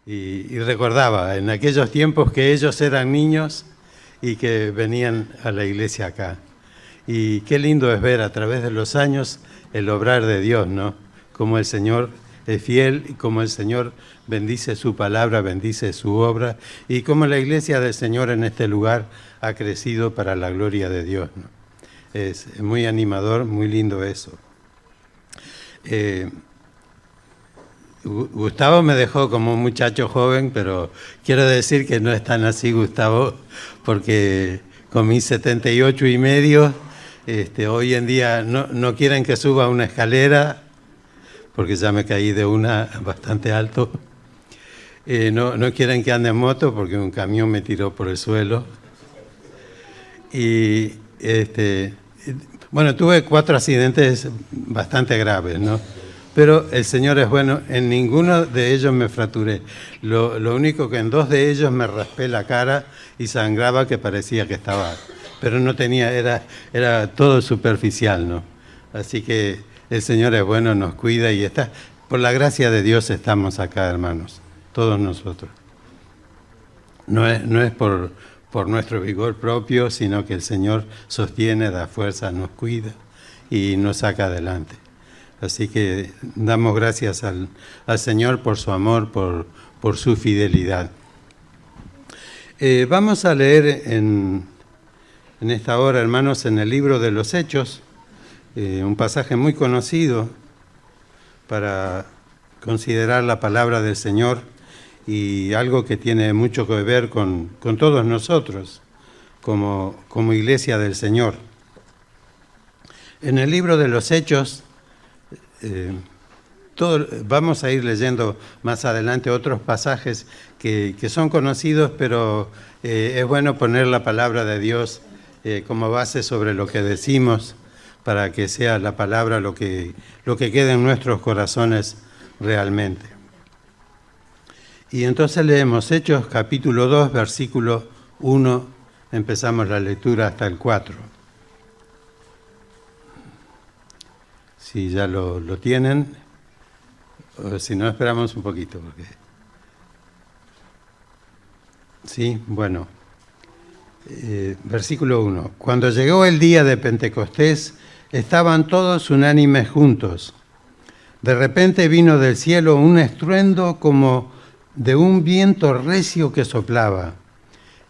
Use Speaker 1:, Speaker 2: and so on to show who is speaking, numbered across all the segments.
Speaker 1: y recordaba en aquellos tiempos que ellos eran niños y que venían a la iglesia acá. Y qué lindo es ver a través de los años el obrar de Dios, ¿no? Cómo el Señor es fiel y cómo el Señor bendice su palabra, bendice su obra y cómo la iglesia del Señor en este lugar ha crecido para la gloria de Dios, ¿no? Es muy animador, muy lindo eso. Gustavo me dejó como un muchacho joven, pero quiero decir que no es tan así, Gustavo, porque con mis 78 y medio, hoy en día no quieren que suba una escalera, porque ya me caí de una bastante alto. No quieren que ande en moto, porque un camión me tiró por el suelo. Y bueno, tuve 4 accidentes bastante graves, ¿no? Pero el Señor es bueno, en ninguno de ellos me fracturé. Lo único que en 2 de ellos me raspé la cara y sangraba, que parecía que estaba, pero no tenía, era todo superficial, ¿no? Así que el Señor es bueno, nos cuida y está, por la gracia de Dios estamos acá, hermanos, todos nosotros. No es por nuestro vigor propio, sino que el Señor sostiene, da fuerza, nos cuida y nos saca adelante. Así que damos gracias al Señor por su amor, por su fidelidad. Vamos a leer en esta hora, hermanos, en el libro de los Hechos, un pasaje muy conocido para considerar la palabra del Señor y algo que tiene mucho que ver con todos nosotros como iglesia del Señor. En el libro de los Hechos, vamos a ir leyendo más adelante otros pasajes que son conocidos, pero es bueno poner la palabra de Dios como base sobre lo que decimos, para que sea la palabra lo que quede en nuestros corazones realmente. Y entonces leemos Hechos capítulo 2, versículo 1, empezamos la lectura hasta el 4. Si ya lo tienen, o si no, esperamos un poquito. Porque... Sí, bueno. Versículo 1. Cuando llegó el día de Pentecostés, estaban todos unánimes juntos. De repente vino del cielo un estruendo como de un viento recio que soplaba,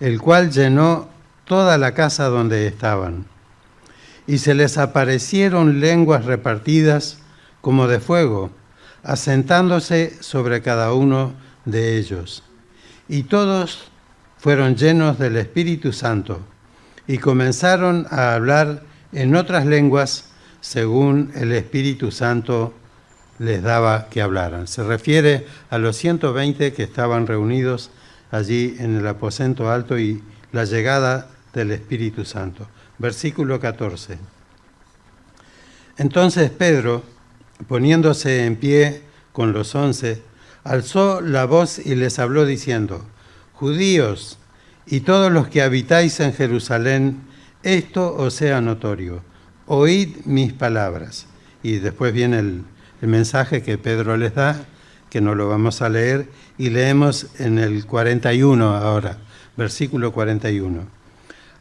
Speaker 1: el cual llenó toda la casa donde estaban. Y se les aparecieron lenguas repartidas como de fuego, asentándose sobre cada uno de ellos. Y todos fueron llenos del Espíritu Santo y comenzaron a hablar en otras lenguas según el Espíritu Santo les daba que hablaran. Se refiere a los 120 que estaban reunidos allí en el aposento alto y la llegada del Espíritu Santo. Versículo 14. Entonces Pedro, poniéndose en pie con los 11, alzó la voz y les habló diciendo: Judíos y todos los que habitáis en Jerusalén, esto os sea notorio, oíd mis palabras. Y después viene el mensaje que Pedro les da, que no lo vamos a leer, y leemos en el 41 ahora, versículo 41.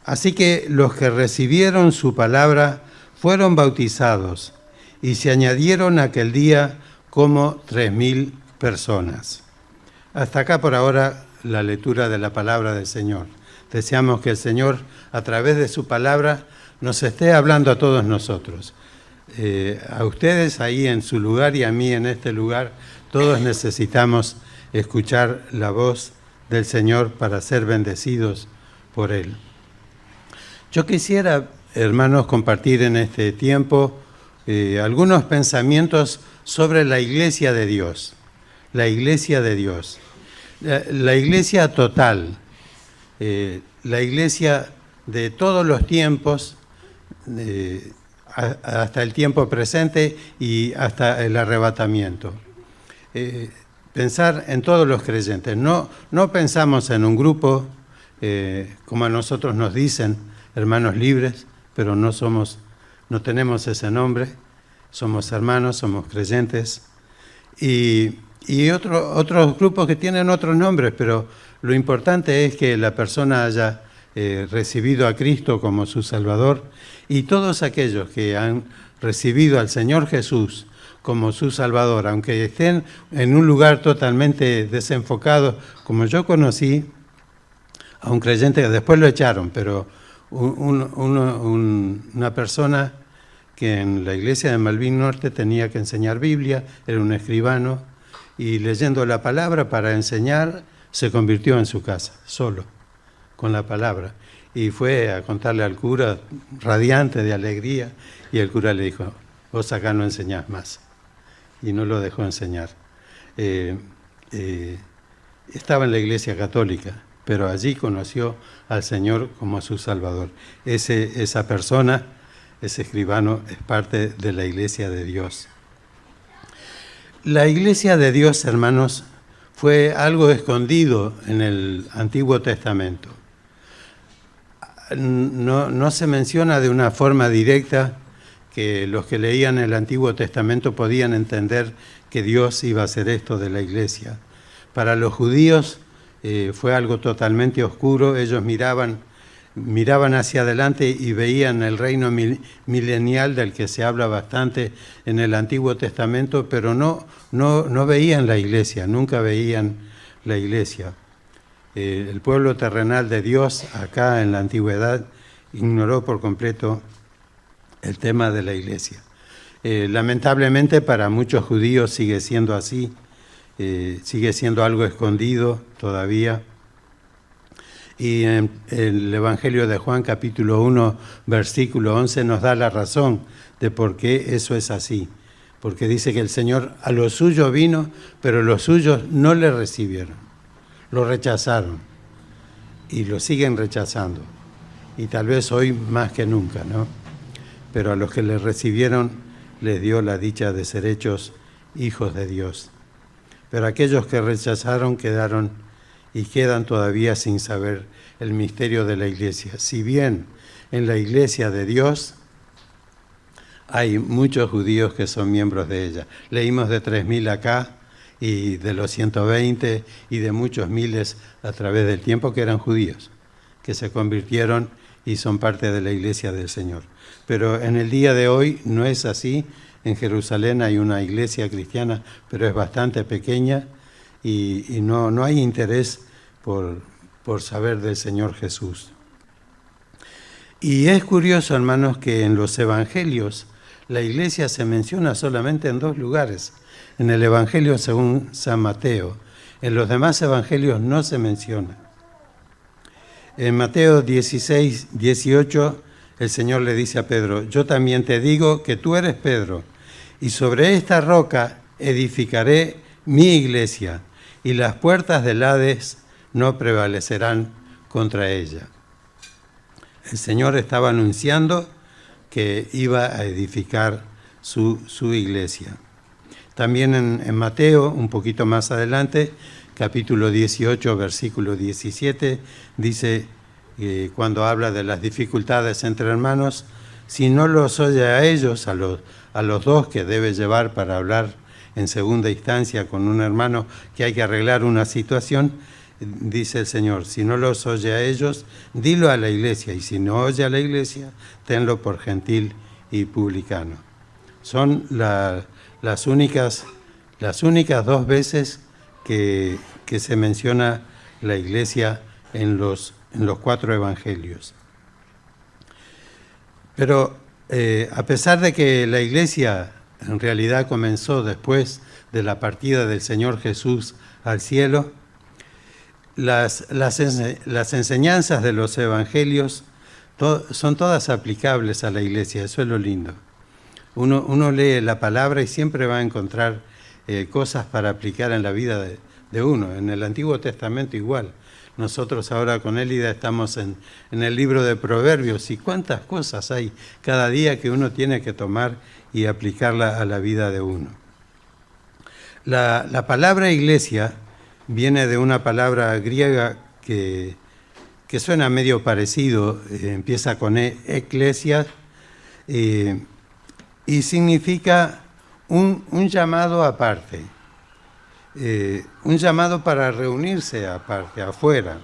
Speaker 1: Así que los que recibieron su palabra fueron bautizados, y se añadieron aquel día como 3.000 personas. Hasta acá por ahora la lectura de la palabra del Señor. Deseamos que el Señor, a través de su palabra, nos esté hablando a todos nosotros. A ustedes ahí en su lugar y a mí en este lugar, todos necesitamos escuchar la voz del Señor para ser bendecidos por Él. Yo quisiera, hermanos, compartir en este tiempo algunos pensamientos sobre la iglesia de Dios. La iglesia de Dios. La iglesia total. La iglesia de todos los tiempos, hasta el tiempo presente y hasta el arrebatamiento. Pensar en todos los creyentes. No pensamos en un grupo, como a nosotros nos dicen, hermanos libres, pero no tenemos ese nombre. Somos hermanos, somos creyentes. Y y otros grupos que tienen otros nombres, pero lo importante es que la persona haya recibido a Cristo como su Salvador, y todos aquellos que han recibido al Señor Jesús como su Salvador, aunque estén en un lugar totalmente desenfocado, como yo conocí a un creyente que después lo echaron, pero una persona que en la iglesia de Malvin Norte tenía que enseñar Biblia, era un escribano, y leyendo la palabra para enseñar, se convirtió en su casa, solo, con la palabra. Y fue a contarle al cura, radiante de alegría, y el cura le dijo, vos acá no enseñás más. Y no lo dejó enseñar. Estaba en la iglesia católica, pero allí conoció al Señor como su Salvador. Esa persona, ese escribano, es parte de la iglesia de Dios. La iglesia de Dios, hermanos, fue algo escondido en el Antiguo Testamento. No se menciona de una forma directa que los que leían el Antiguo Testamento podían entender que Dios iba a hacer esto de la iglesia. Para los judíos fue algo totalmente oscuro. Ellos miraban hacia adelante y veían el reino milenial del que se habla bastante en el Antiguo Testamento, pero no veían la iglesia, nunca veían la iglesia. El pueblo terrenal de Dios acá en la antigüedad ignoró por completo el tema de la iglesia. Lamentablemente para muchos judíos sigue siendo así, sigue siendo algo escondido todavía. Y en el Evangelio de Juan, capítulo 1, versículo 11, nos da la razón de por qué eso es así. Porque dice que el Señor a los suyos vino, pero los suyos no le recibieron. Lo rechazaron y lo siguen rechazando. Y tal vez hoy más que nunca, ¿no? Pero a los que le recibieron les dio la dicha de ser hechos hijos de Dios. Pero aquellos que rechazaron quedaron y quedan todavía sin saber el misterio de la iglesia. Si bien en la iglesia de Dios hay muchos judíos que son miembros de ella. Leímos de 3.000 acá y de los 120 y de muchos miles a través del tiempo que eran judíos, que se convirtieron y son parte de la iglesia del Señor. Pero en el día de hoy no es así. En Jerusalén hay una iglesia cristiana, pero es bastante pequeña y no hay interés por saber del Señor Jesús. Y es curioso, hermanos, que en los evangelios la iglesia se menciona solamente en 2 lugares. En el Evangelio según San Mateo. En los demás evangelios no se menciona. En Mateo 16, 18, el Señor le dice a Pedro, yo también te digo que tú eres Pedro, y sobre esta roca edificaré mi iglesia, y las puertas del Hades no prevalecerán contra ella. El Señor estaba anunciando que iba a edificar su iglesia. También en Mateo, un poquito más adelante, capítulo 18, versículo 17, dice, cuando habla de las dificultades entre hermanos, si no los oye a ellos, a los 2 que debe llevar para hablar en segunda instancia con un hermano que hay que arreglar una situación, dice el Señor, si no los oye a ellos, dilo a la iglesia, y si no oye a la iglesia, tenlo por gentil y publicano. Son las únicas 2 veces que se menciona la iglesia en los 4 evangelios. Pero a pesar de que la iglesia en realidad comenzó después de la partida del Señor Jesús al cielo, las enseñanzas de los evangelios son todas aplicables a la iglesia. Eso es lo lindo. Uno lee la palabra y siempre va a encontrar cosas para aplicar en la vida de uno. En el Antiguo Testamento igual. Nosotros ahora con Élida estamos en el libro de Proverbios, y cuántas cosas hay cada día que uno tiene que tomar y aplicarla a la vida de uno. La palabra iglesia viene de una palabra griega que suena medio parecido, empieza con eclesia, y significa un llamado aparte. un llamado para reunirse aparte, afuera.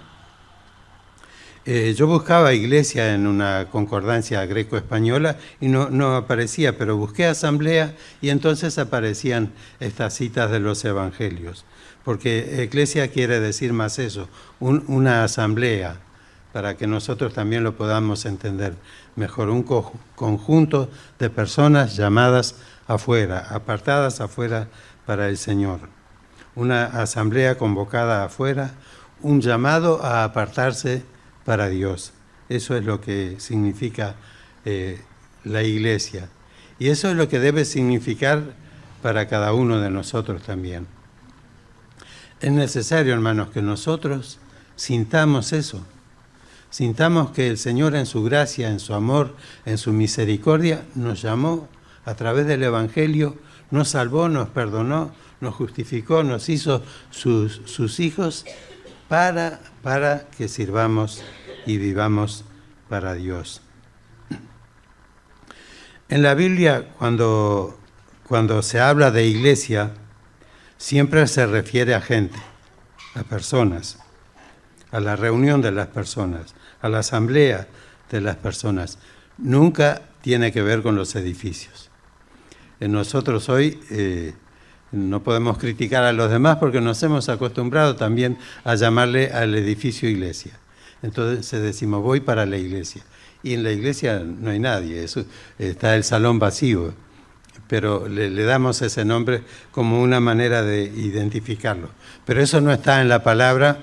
Speaker 1: Yo buscaba iglesia en una concordancia greco-española y no aparecía, pero busqué asamblea y entonces aparecían estas citas de los evangelios. Porque iglesia quiere decir más eso, una asamblea, para que nosotros también lo podamos entender mejor. Un conjunto de personas llamadas afuera, apartadas afuera para el Señor. Una asamblea convocada afuera, un llamado a apartarse para Dios. Eso es lo que significa la iglesia. Y eso es lo que debe significar para cada uno de nosotros también. Es necesario, hermanos, que nosotros sintamos eso. Sintamos que el Señor en su gracia, en su amor, en su misericordia, nos llamó a través del Evangelio, nos salvó, nos perdonó, nos justificó, nos hizo sus hijos para que sirvamos y vivamos para Dios. En la Biblia, cuando se habla de iglesia, siempre se refiere a gente, a personas, a la reunión de las personas, a la asamblea de las personas. Nunca tiene que ver con los edificios. Nosotros hoy no podemos criticar a los demás porque nos hemos acostumbrado también a llamarle al edificio iglesia. Entonces decimos, voy para la iglesia. Y en la iglesia no hay nadie, está el salón vacío. Pero le damos ese nombre como una manera de identificarlo. Pero eso no está en la palabra.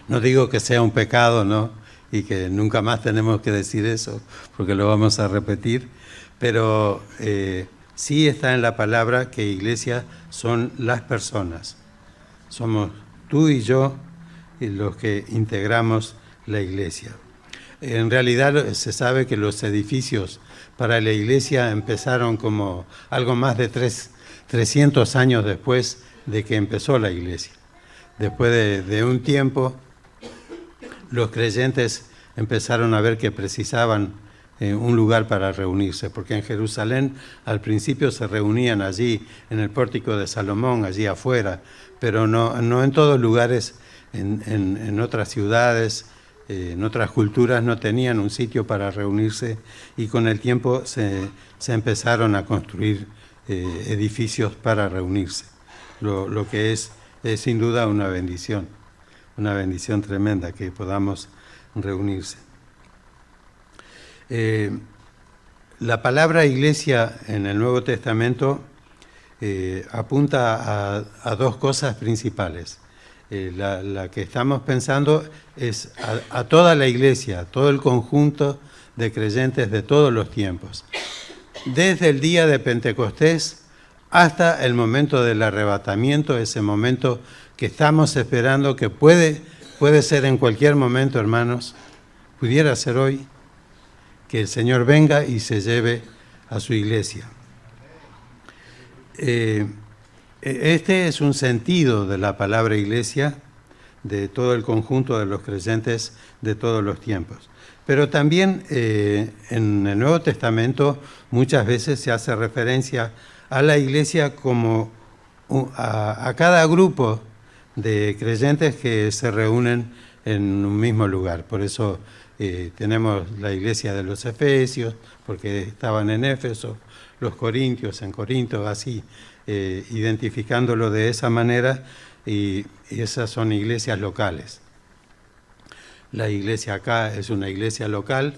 Speaker 1: No digo que sea un pecado, ¿no? Y que nunca más tenemos que decir eso, porque lo vamos a repetir. Pero sí está en la palabra que iglesia son las personas. Somos tú y yo los que integramos la iglesia. En realidad se sabe que los edificios para la iglesia empezaron como algo más de 300 años después de que empezó la iglesia. Después de un tiempo, los creyentes empezaron a ver que precisaban un lugar para reunirse, porque en Jerusalén al principio se reunían allí, en el pórtico de Salomón, allí afuera, pero no en todos lugares, en otras ciudades, en otras culturas no tenían un sitio para reunirse y con el tiempo se empezaron a construir edificios para reunirse, lo que es sin duda una bendición tremenda que podamos reunirse. La palabra iglesia en el Nuevo Testamento apunta a dos cosas principales. La que estamos pensando es a toda la iglesia, a todo el conjunto de creyentes de todos los tiempos. Desde el día de Pentecostés hasta el momento del arrebatamiento, ese momento que estamos esperando, que puede ser en cualquier momento, hermanos, pudiera ser hoy, que el Señor venga y se lleve a su iglesia. Este es un sentido de la palabra iglesia, de todo el conjunto de los creyentes de todos los tiempos. Pero también en el Nuevo Testamento muchas veces se hace referencia a la iglesia como a cada grupo de creyentes que se reúnen en un mismo lugar. Por eso tenemos la iglesia de los Efesios, porque estaban en Éfeso, los Corintios en Corinto, así, identificándolo de esa manera, y esas son iglesias locales. La iglesia acá es una iglesia local,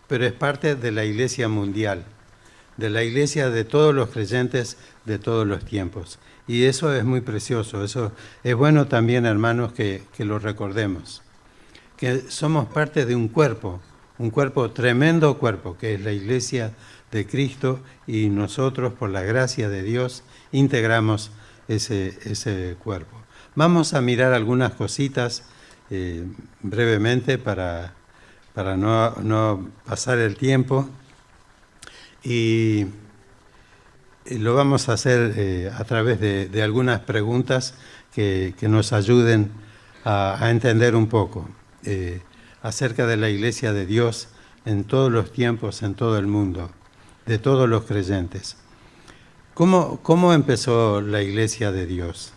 Speaker 1: pero es parte de la iglesia mundial, de la iglesia de todos los creyentes de todos los tiempos. Y eso es muy precioso, eso es bueno también, hermanos, que lo recordemos, que somos parte de un cuerpo, tremendo cuerpo, que es la iglesia de Cristo, y nosotros, por la gracia de Dios, integramos ese cuerpo. Vamos a mirar algunas cositas brevemente para no pasar el tiempo, y lo vamos a hacer a través de algunas preguntas que nos ayuden a entender un poco acerca de la iglesia de Dios en todos los tiempos, en todo el mundo, de todos los creyentes. ¿Cómo empezó la iglesia de Dios?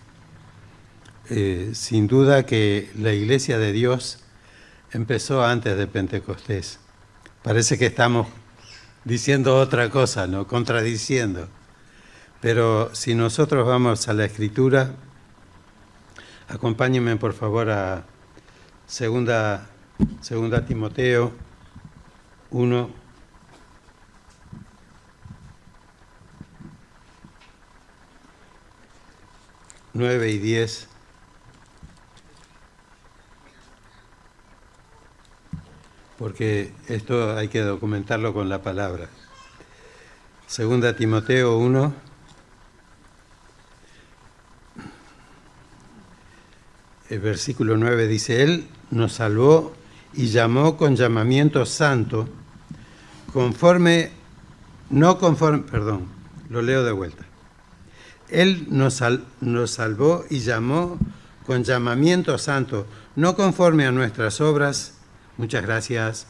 Speaker 1: sin duda que la Iglesia de Dios empezó antes de Pentecostés. Parece que estamos diciendo otra cosa, ¿no? Contradiciendo. Pero si nosotros vamos a la Escritura, acompáñenme por favor a segunda Timoteo 1, 9 y 10. Porque esto hay que documentarlo con la palabra. Segunda Timoteo 1, el versículo 9 dice: Él nos salvó y llamó con llamamiento santo, lo leo de vuelta. Él nos salvó y llamó con llamamiento santo, no conforme a nuestras obras, muchas gracias,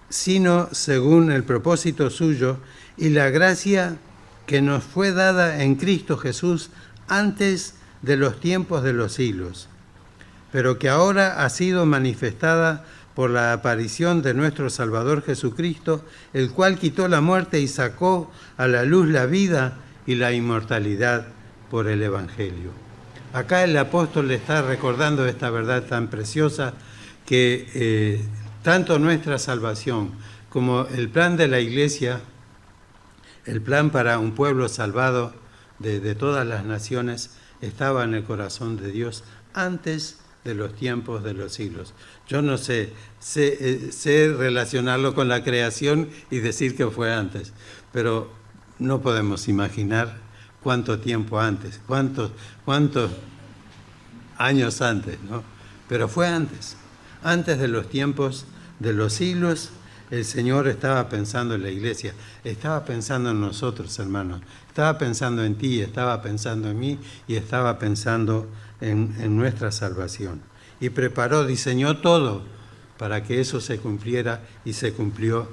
Speaker 1: sino según el propósito suyo y la gracia que nos fue dada en Cristo Jesús antes de los tiempos de los siglos, pero que ahora ha sido manifestada por la aparición de nuestro Salvador Jesucristo, el cual quitó la muerte y sacó a la luz la vida y la inmortalidad por el Evangelio. Acá el apóstol le está recordando esta verdad tan preciosa que tanto nuestra salvación como el plan de la Iglesia, el plan para un pueblo salvado de todas las naciones, estaba en el corazón de Dios antes de los tiempos de los siglos. Yo no sé relacionarlo con la creación y decir que fue antes, pero no podemos imaginar cuánto tiempo antes, cuántos años antes, ¿no? Pero fue antes de los tiempos de los siglos. El Señor estaba pensando en la Iglesia, estaba pensando en nosotros, hermanos, estaba pensando en ti, estaba pensando en mí y estaba pensando en nuestra salvación. Y diseñó todo para que eso se cumpliera, y se cumplió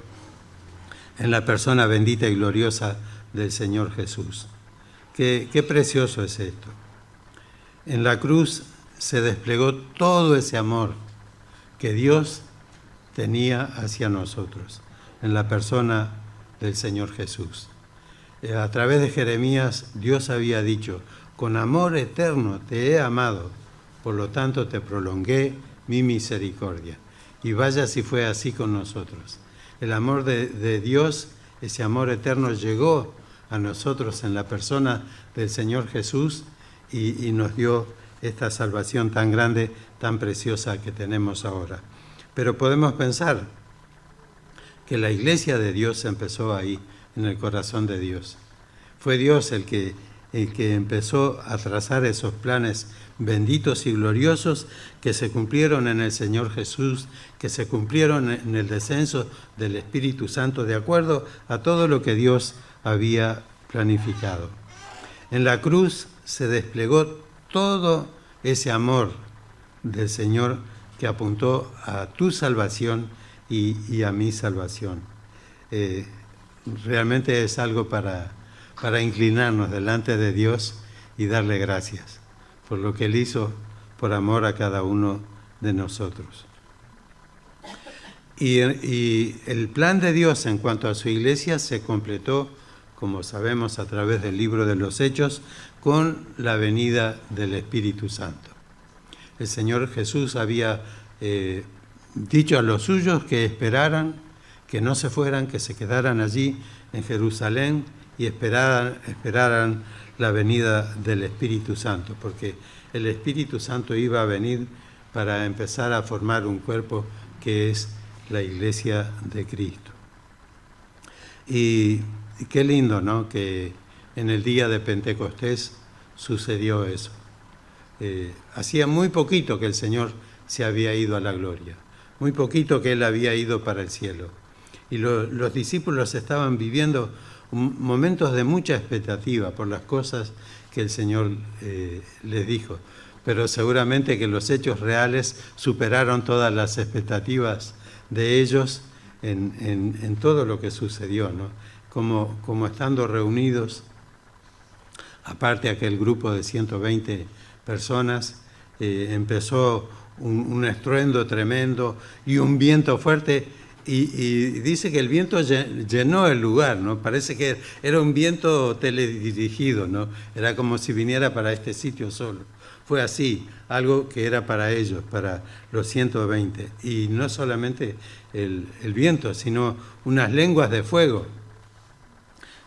Speaker 1: en la persona bendita y gloriosa del Señor Jesús. Qué precioso es esto. En la cruz se desplegó todo ese amor que Dios tenía hacia nosotros, en la persona del Señor Jesús. A través de Jeremías, Dios había dicho: con amor eterno te he amado, por lo tanto te prolongué mi misericordia. Y vaya si fue así con nosotros. El amor de Dios, ese amor eterno, llegó a nosotros en la persona del Señor Jesús y nos dio esta salvación tan grande, tan preciosa que tenemos ahora. Pero podemos pensar que la Iglesia de Dios empezó ahí, en el corazón de Dios. Fue Dios el que empezó a trazar esos planes benditos y gloriosos que se cumplieron en el Señor Jesús, que se cumplieron en el descenso del Espíritu Santo, de acuerdo a todo lo que Dios había planificado. En la cruz se desplegó todo ese amor del Señor que apuntó a tu salvación y a mi salvación. Realmente es algo para inclinarnos delante de Dios y darle gracias por lo que Él hizo por amor a cada uno de nosotros. Y el plan de Dios en cuanto a su iglesia se completó, como sabemos, a través del libro de los Hechos, con la venida del Espíritu Santo. El Señor Jesús había dicho a los suyos que esperaran, que no se fueran, que se quedaran allí en Jerusalén y esperaran la venida del Espíritu Santo, porque el Espíritu Santo iba a venir para empezar a formar un cuerpo que es la Iglesia de Cristo. Y qué lindo, ¿no?, que en el día de Pentecostés sucedió eso. Hacía muy poquito que el Señor se había ido a la gloria, muy poquito que Él había ido para el cielo. Y los discípulos estaban viviendo momentos de mucha expectativa por las cosas que el Señor les dijo. Pero seguramente que los hechos reales superaron todas las expectativas de ellos en todo lo que sucedió, ¿no? Como estando reunidos aparte aquel grupo de 120 personas, empezó un estruendo tremendo y un viento fuerte, y dice que el viento llenó el lugar, ¿no? Parece que era un viento teledirigido, ¿no? Era como si viniera para este sitio solo. Fue así, algo que era para ellos, para los 120. Y no solamente el viento, sino unas lenguas de fuego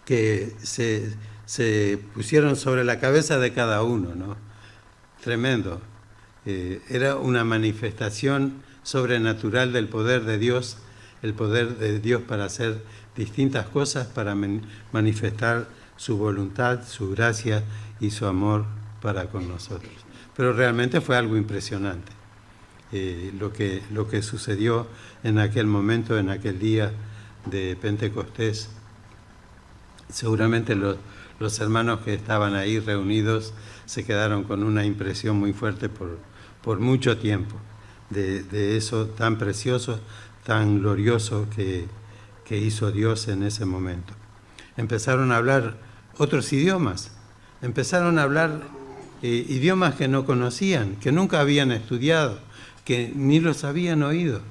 Speaker 1: que se pusieron sobre la cabeza de cada uno, ¿no? Tremendo. Era una manifestación sobrenatural del poder de Dios, el poder de Dios para hacer distintas cosas, para manifestar su voluntad, su gracia y su amor para con nosotros. Pero realmente fue algo impresionante lo que sucedió en aquel momento, en aquel día de Pentecostés. Seguramente los hermanos que estaban ahí reunidos se quedaron con una impresión muy fuerte por mucho tiempo de eso tan precioso, tan glorioso que hizo Dios en ese momento. Empezaron a hablar otros idiomas, empezaron a hablar idiomas que no conocían, que nunca habían estudiado, que ni los habían oído.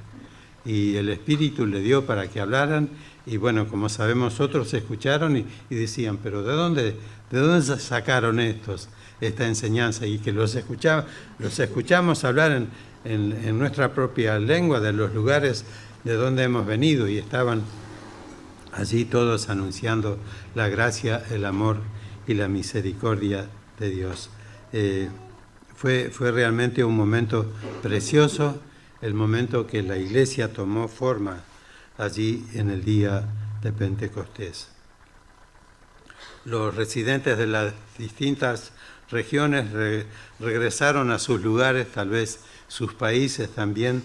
Speaker 1: Y el Espíritu le dio para que hablaran, y bueno, como sabemos, otros escucharon y decían, pero ¿de dónde sacaron esta enseñanza? Y que los escuchamos hablar en nuestra propia lengua, de los lugares de donde hemos venido, y estaban allí todos anunciando la gracia, el amor y la misericordia de Dios. Fue realmente un momento precioso, el momento que la iglesia tomó forma allí en el día de Pentecostés. Los residentes de las distintas regiones regresaron a sus lugares, tal vez sus países también,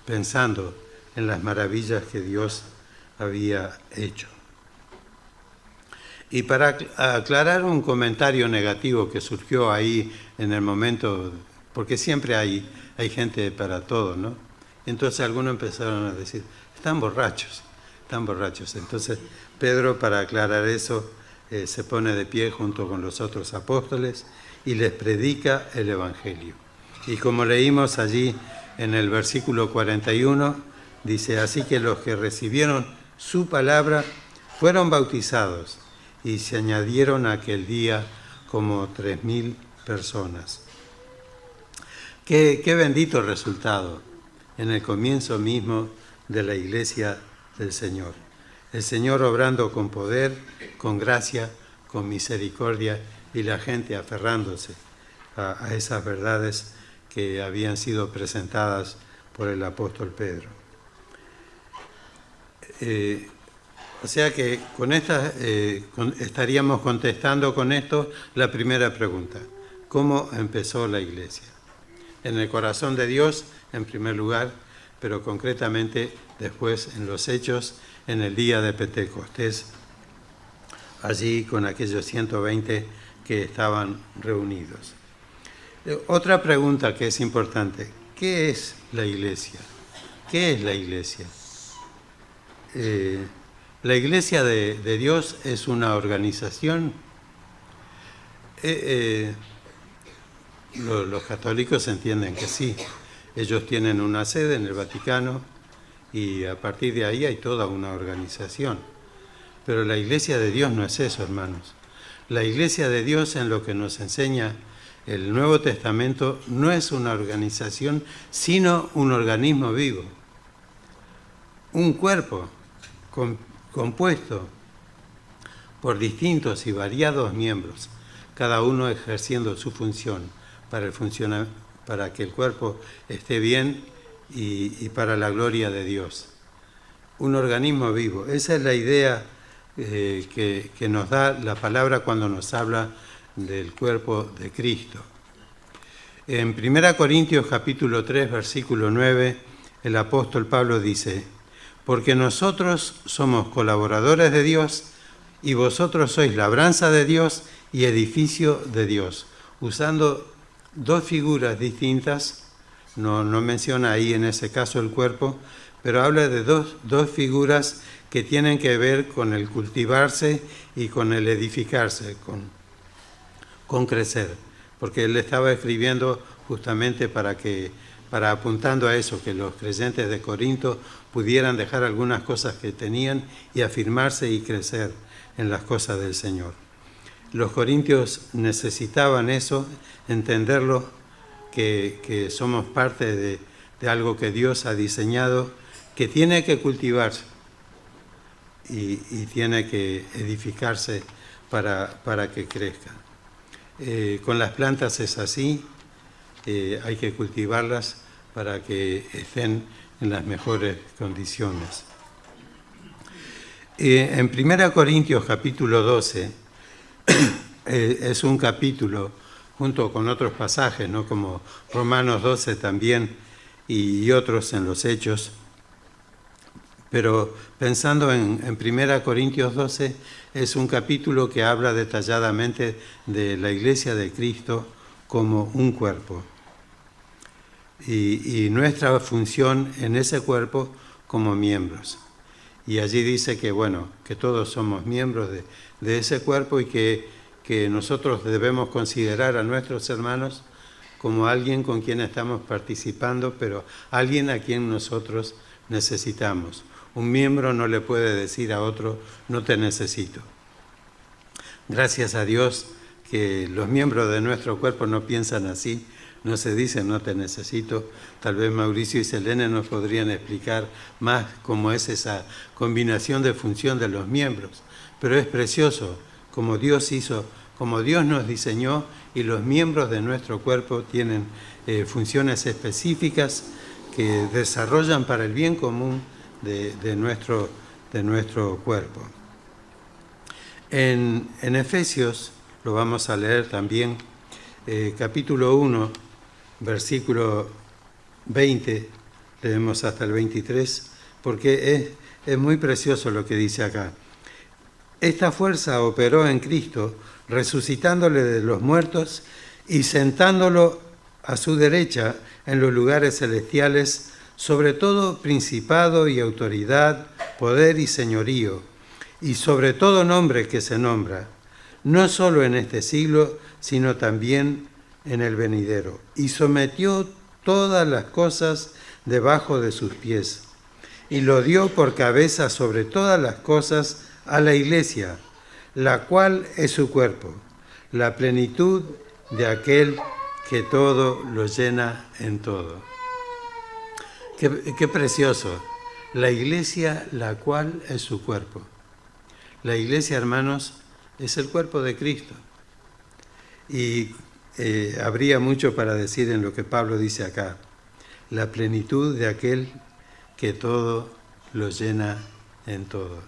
Speaker 1: pensando en las maravillas que Dios había hecho. Y para aclarar un comentario negativo que surgió ahí en el momento, porque siempre hay gente para todo, ¿no? Entonces algunos empezaron a decir, están borrachos. Entonces Pedro, para aclarar eso, se pone de pie junto con los otros apóstoles y les predica el Evangelio. Y como leímos allí en el versículo 41, dice, así que los que recibieron su palabra fueron bautizados, y se añadieron aquel día como 3.000 personas. Qué bendito resultado en el comienzo mismo de la iglesia del Señor. El Señor obrando con poder, con gracia, con misericordia, y la gente aferrándose a esas verdades que habían sido presentadas por el apóstol Pedro. O sea que con estaríamos contestando con esto la primera pregunta. ¿Cómo empezó la iglesia? En el corazón de Dios, en primer lugar, pero concretamente después en los hechos, en el día de Pentecostés, allí con aquellos 120 que estaban reunidos. Otra pregunta que es importante, ¿qué es la iglesia? ¿Qué es la iglesia? La iglesia de Dios es una organización. Los católicos entienden que sí. Ellos tienen una sede en el Vaticano y a partir de ahí hay toda una organización. Pero la iglesia de Dios no es eso, hermanos. La iglesia de Dios, en lo que nos enseña el Nuevo Testamento, no es una organización, sino un organismo vivo. Un cuerpo compuesto por distintos y variados miembros, cada uno ejerciendo su función para que el cuerpo esté bien y para la gloria de Dios. Un organismo vivo. Esa es la idea que nos da la palabra cuando nos habla del cuerpo de Cristo. En 1 Corintios capítulo 3, versículo 9, el apóstol Pablo dice, porque nosotros somos colaboradores de Dios y vosotros sois labranza de Dios y edificio de Dios. Usando dos figuras distintas, no menciona ahí en ese caso el cuerpo, pero habla de dos figuras que tienen que ver con el cultivarse y con el edificarse, con crecer, porque él estaba escribiendo justamente para apuntando a eso, que los creyentes de Corinto pudieran dejar algunas cosas que tenían y afirmarse y crecer en las cosas del Señor. Los corintios necesitaban eso, entenderlo, que somos parte de algo que Dios ha diseñado, que tiene que cultivarse y tiene que edificarse para que crezca. Con las plantas es así, hay que cultivarlas para que estén en las mejores condiciones. En 1 Corintios capítulo 12, es un capítulo junto con otros pasajes, ¿no? Como Romanos 12 también y otros en los Hechos. Pero pensando en 1 Corintios 12, es un capítulo que habla detalladamente de la Iglesia de Cristo como un cuerpo. Y nuestra función en ese cuerpo como miembros. Y allí dice que, bueno, que todos somos miembros de ese cuerpo y que nosotros debemos considerar a nuestros hermanos como alguien con quien estamos participando, pero alguien a quien nosotros necesitamos. Un miembro no le puede decir a otro, no te necesito. Gracias a Dios que los miembros de nuestro cuerpo no piensan así, no se dicen no te necesito. Tal vez Mauricio y Selene nos podrían explicar más cómo es esa combinación de función de los miembros. Pero es precioso como Dios hizo, como Dios nos diseñó, y los miembros de nuestro cuerpo tienen funciones específicas que desarrollan para el bien común de nuestro cuerpo. En Efesios, lo vamos a leer también, capítulo 1, versículo 20, leemos hasta el 23, porque es muy precioso lo que dice acá. Esta fuerza operó en Cristo, resucitándole de los muertos y sentándolo a su derecha en los lugares celestiales, sobre todo principado y autoridad, poder y señorío, y sobre todo nombre que se nombra, no solo en este siglo, sino también en el venidero. Y sometió todas las cosas debajo de sus pies, y lo dio por cabeza sobre todas las cosas a la Iglesia, la cual es su cuerpo, la plenitud de aquel que todo lo llena en todo. Qué precioso. La Iglesia, la cual es su cuerpo. La Iglesia, hermanos, es el cuerpo de Cristo. Y habría mucho para decir en lo que Pablo dice acá. La plenitud de aquel que todo lo llena en todo.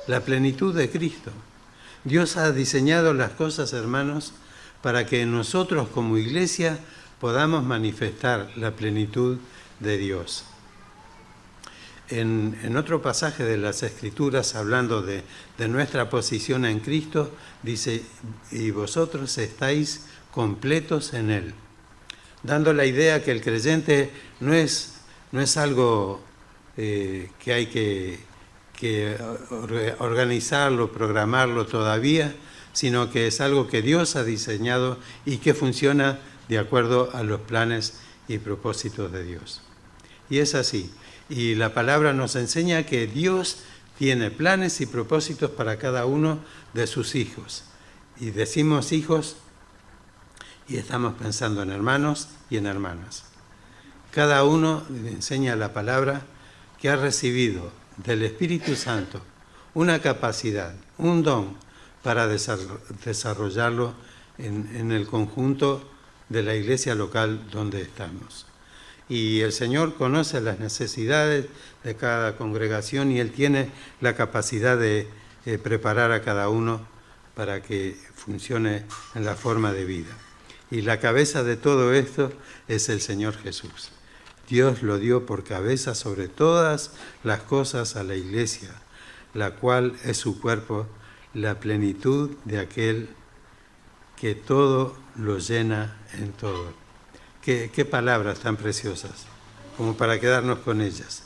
Speaker 1: La plenitud de Cristo. Dios ha diseñado las cosas, hermanos, para que nosotros como Iglesia podamos manifestar la plenitud de Dios. En otro pasaje de las Escrituras, hablando de nuestra posición en Cristo, dice, y vosotros estáis completos en Él, dando la idea que el creyente no es algo que hay que organizarlo, programarlo todavía, sino que es algo que Dios ha diseñado y que funciona de acuerdo a los planes y propósitos de Dios. Y es así. Y la palabra nos enseña que Dios tiene planes y propósitos para cada uno de sus hijos. Y decimos hijos y estamos pensando en hermanos y en hermanas. Cada uno enseña la palabra que ha recibido del Espíritu Santo una capacidad, un don para desarrollarlo en el conjunto de la iglesia local donde estamos. Y el Señor conoce las necesidades de cada congregación y Él tiene la capacidad de preparar a cada uno para que funcione en la forma de vida. Y la cabeza de todo esto es el Señor Jesús. Dios lo dio por cabeza sobre todas las cosas a la iglesia, la cual es su cuerpo, la plenitud de aquel que todo lo llena en todo. Qué palabras tan preciosas, como para quedarnos con ellas.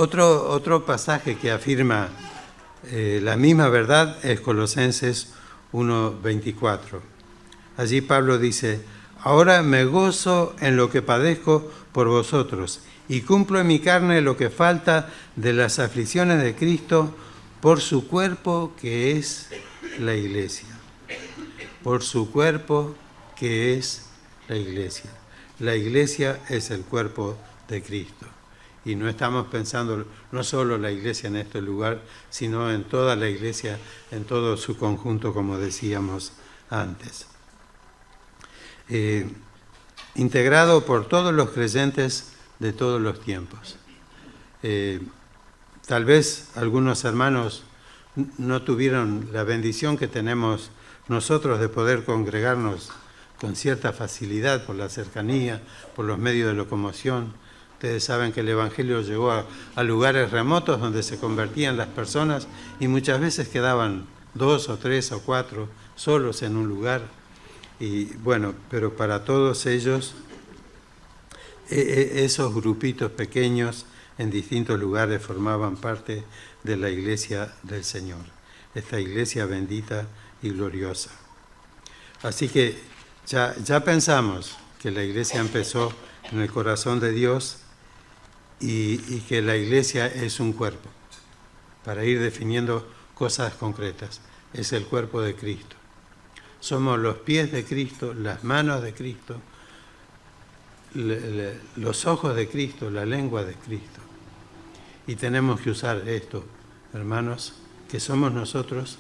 Speaker 1: Otro pasaje que afirma la misma verdad es Colosenses 1:24. Allí Pablo dice: ahora me gozo en lo que padezco por vosotros y cumplo en mi carne lo que falta de las aflicciones de Cristo por su cuerpo que es la iglesia. Por su cuerpo que es la iglesia. La iglesia es el cuerpo de Cristo. Y no estamos pensando no solo la iglesia en este lugar, sino en toda la iglesia, en todo su conjunto, como decíamos antes. Integrado por todos los creyentes de todos los tiempos. Tal vez algunos hermanos no tuvieron la bendición que tenemos nosotros de poder congregarnos con cierta facilidad por la cercanía, por los medios de locomoción. Ustedes saben que el Evangelio llegó a lugares remotos donde se convertían las personas y muchas veces quedaban 2 o 3 o 4 solos en un lugar. Y bueno, pero para todos ellos, esos grupitos pequeños en distintos lugares formaban parte de la iglesia del Señor, esta iglesia bendita y gloriosa. Así que ya pensamos que la iglesia empezó en el corazón de Dios y que la iglesia es un cuerpo, para ir definiendo cosas concretas. Es el cuerpo de Cristo. Somos los pies de Cristo, las manos de Cristo, los ojos de Cristo, la lengua de Cristo. Y tenemos que usar esto, hermanos, que somos nosotros,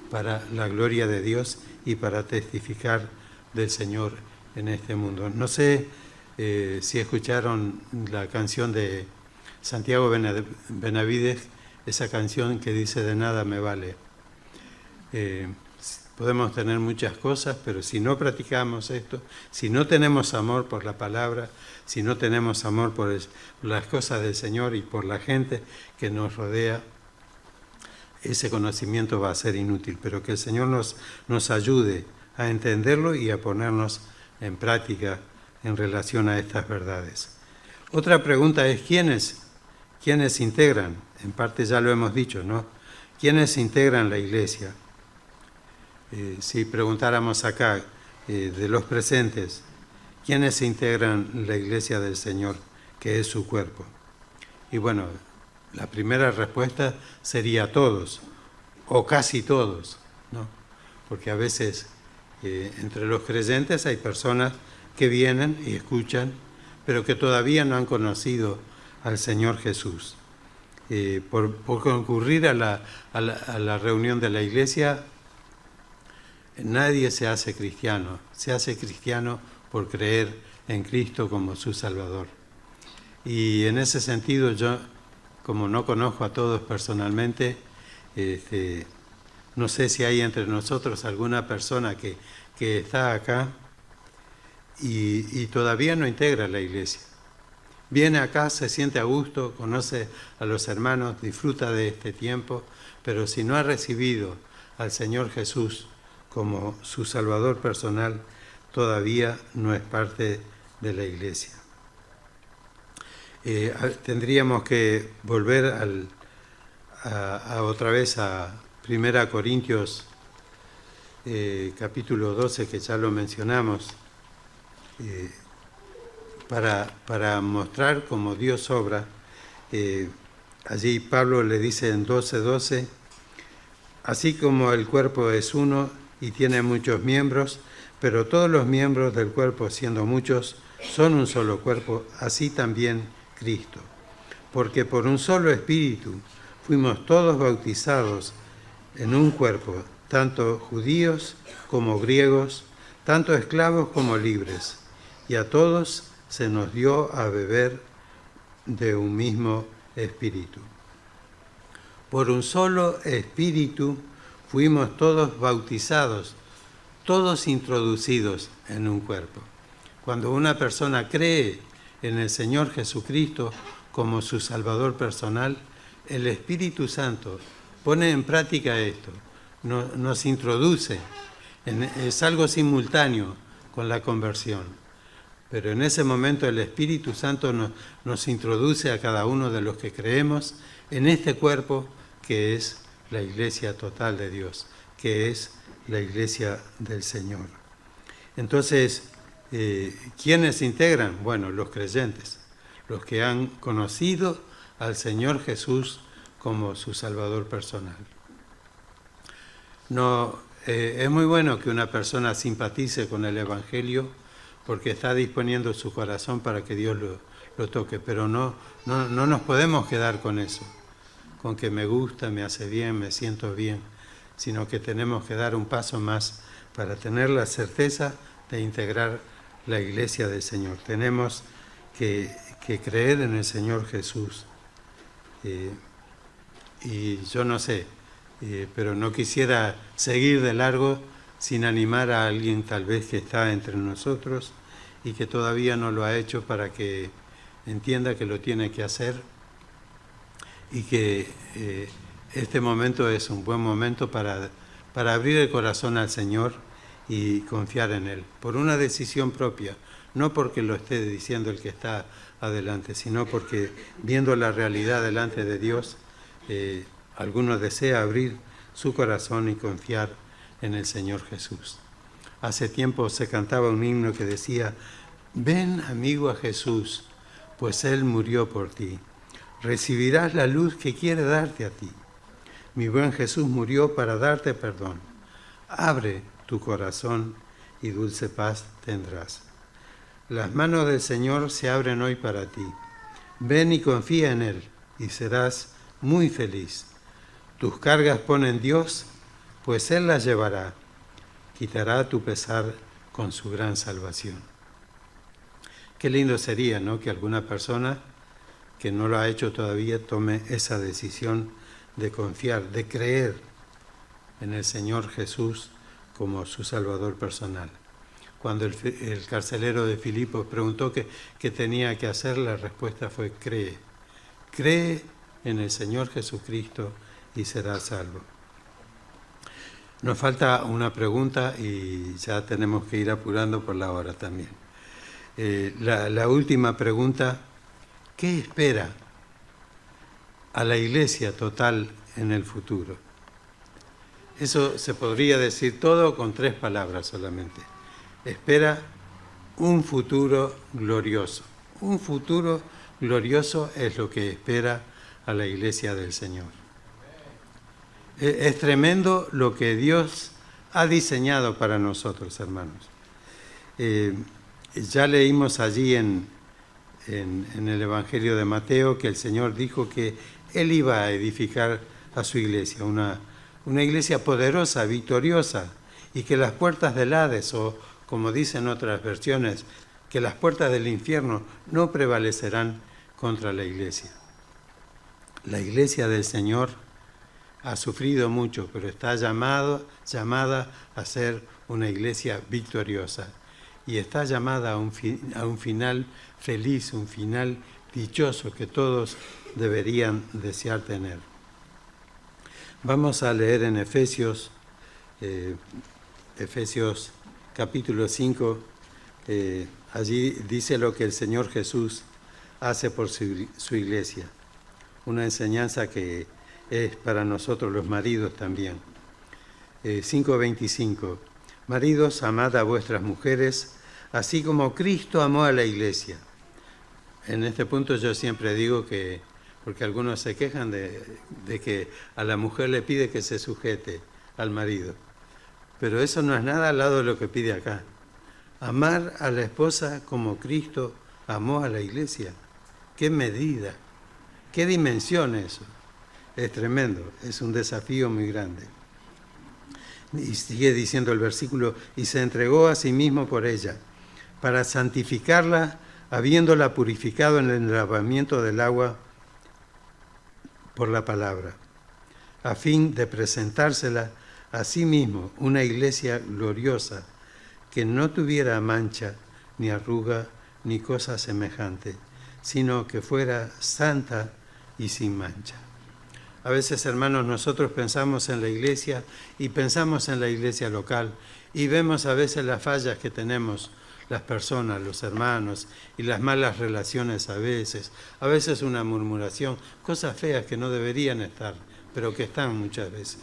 Speaker 1: para la gloria de Dios y para testificar del Señor en este mundo. No sé si escucharon la canción de Santiago Benavides, esa canción que dice "de nada me vale". Podemos tener muchas cosas, pero si no practicamos esto, si no tenemos amor por la palabra, si no tenemos amor por las cosas del Señor y por la gente que nos rodea, ese conocimiento va a ser inútil. Pero que el Señor nos ayude a entenderlo y a ponernos en práctica en relación a estas verdades. Otra pregunta es: ¿quiénes integran? En parte ya lo hemos dicho, ¿no? ¿Quiénes integran la iglesia? Si preguntáramos acá, de los presentes, ¿quiénes integran la iglesia del Señor, que es su cuerpo? Y bueno, la primera respuesta sería todos, o casi todos, ¿no? Porque a veces entre los creyentes hay personas que vienen y escuchan, pero que todavía no han conocido al Señor Jesús. Por concurrir a la reunión de la iglesia, nadie se hace cristiano por creer en Cristo como su Salvador. Y en ese sentido yo, como no conozco a todos personalmente, no sé si hay entre nosotros alguna persona que está acá y todavía no integra la iglesia. Viene acá, se siente a gusto, conoce a los hermanos, disfruta de este tiempo, pero si no ha recibido al Señor Jesús como su Salvador personal, todavía no es parte de la iglesia. Tendríamos que volver otra vez a 1 Corintios capítulo 12, que ya lo mencionamos, para mostrar cómo Dios obra. Allí Pablo le dice en 12:12: así como el cuerpo es uno y tiene muchos miembros, pero todos los miembros del cuerpo, siendo muchos, son un solo cuerpo, así también Cristo. Porque por un solo Espíritu fuimos todos bautizados en un cuerpo, tanto judíos como griegos, tanto esclavos como libres, y a todos se nos dio a beber de un mismo Espíritu. Por un solo Espíritu fuimos todos bautizados, todos introducidos en un cuerpo. Cuando una persona cree en el Señor Jesucristo como su Salvador personal, el Espíritu Santo pone en práctica esto, nos introduce, es algo simultáneo con la conversión. Pero en ese momento el Espíritu Santo nos introduce a cada uno de los que creemos en este cuerpo que es la iglesia total de Dios, que es la iglesia del Señor. Entonces, ¿quiénes integran? Bueno, los creyentes, los que han conocido al Señor Jesús como su Salvador personal. No, es muy bueno que una persona simpatice con el Evangelio porque está disponiendo su corazón para que Dios lo toque, pero no nos podemos quedar con eso, con que me gusta, me hace bien, me siento bien, sino que tenemos que dar un paso más para tener la certeza de integrar la iglesia del Señor. Tenemos que creer en el Señor Jesús. Y yo no sé, pero no quisiera seguir de largo sin animar a alguien tal vez que está entre nosotros y que todavía no lo ha hecho, para que entienda que lo tiene que hacer y que este momento es un buen momento para abrir el corazón al Señor y confiar en Él, por una decisión propia, no porque lo esté diciendo el que está adelante, sino porque viendo la realidad delante de Dios, alguno desea abrir su corazón y confiar en el Señor Jesús. Hace tiempo se cantaba un himno que decía: ven, amigo, a Jesús, pues Él murió por ti. Recibirás la luz que quiere darte a ti. Mi buen Jesús murió para darte perdón. Abre tu corazón y dulce paz tendrás. Las manos del Señor se abren hoy para ti. Ven y confía en Él y serás muy feliz. Tus cargas pon en Dios, pues Él las llevará. Quitará tu pesar con su gran salvación. Qué lindo sería, ¿no?, que alguna persona que no lo ha hecho todavía tome esa decisión de confiar, de creer en el Señor Jesús como su Salvador personal. Cuando el carcelero de Filipos preguntó qué tenía que hacer, la respuesta fue: cree. Cree en el Señor Jesucristo y serás salvo. Nos falta una pregunta y ya tenemos que ir apurando por la hora también. La última pregunta: ¿qué espera a la iglesia total en el futuro? Eso se podría decir todo con 3 palabras solamente. Espera un futuro glorioso. Un futuro glorioso es lo que espera a la iglesia del Señor. Es tremendo lo que Dios ha diseñado para nosotros, hermanos. Ya leímos allí en el Evangelio de Mateo que el Señor dijo que Él iba a edificar a su iglesia, una iglesia poderosa, victoriosa, y que las puertas del Hades, o como dicen otras versiones, que las puertas del infierno no prevalecerán contra la iglesia. La iglesia del Señor ha sufrido mucho, pero está llamada a ser una iglesia victoriosa, y está llamada a un final feliz, un final dichoso que todos deberían desear tener. Vamos a leer en Efesios capítulo 5, allí dice lo que el Señor Jesús hace por su iglesia, una enseñanza que es para nosotros los maridos también. 5:25. Maridos, amad a vuestras mujeres, así como Cristo amó a la iglesia. En este punto yo siempre digo que, porque algunos se quejan de que a la mujer le pide que se sujete al marido, pero eso no es nada al lado de lo que pide acá. Amar a la esposa como Cristo amó a la iglesia. ¡Qué medida! ¡Qué dimensión eso! Es tremendo, es un desafío muy grande. Y sigue diciendo el versículo: y se entregó a sí mismo por ella, para santificarla, habiéndola purificado en el lavamiento del agua por la palabra, a fin de presentársela a sí mismo una iglesia gloriosa, que no tuviera mancha, ni arruga, ni cosa semejante, sino que fuera santa y sin mancha. A veces, hermanos, nosotros pensamos en la iglesia y pensamos en la iglesia local y vemos a veces las fallas que tenemos las personas, los hermanos, y las malas relaciones a veces una murmuración, cosas feas que no deberían estar, pero que están muchas veces.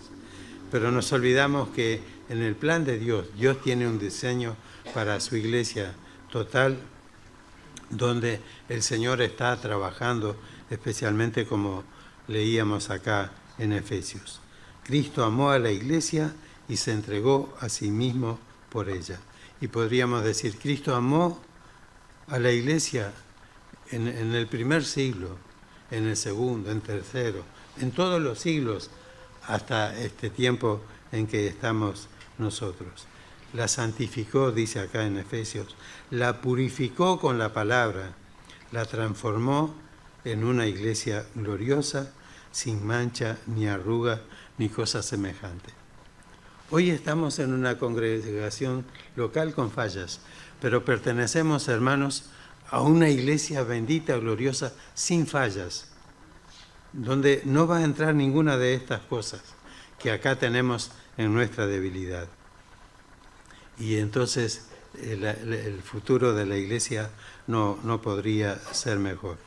Speaker 1: Pero nos olvidamos que en el plan de Dios, Dios tiene un diseño para su iglesia total, donde el Señor está trabajando, especialmente como leíamos acá en Efesios. Cristo amó a la iglesia y se entregó a sí mismo por ella. Y podríamos decir, Cristo amó a la iglesia en el primer siglo, en el segundo, en tercero, en todos los siglos, hasta este tiempo en que estamos nosotros. La santificó, dice acá en Efesios, la purificó con la palabra, la transformó en una iglesia gloriosa, sin mancha, ni arruga, ni cosa semejante. Hoy estamos en una congregación local con fallas, pero pertenecemos, hermanos, a una iglesia bendita, gloriosa, sin fallas, donde no va a entrar ninguna de estas cosas que acá tenemos en nuestra debilidad. Y entonces el futuro de la iglesia no podría ser mejor.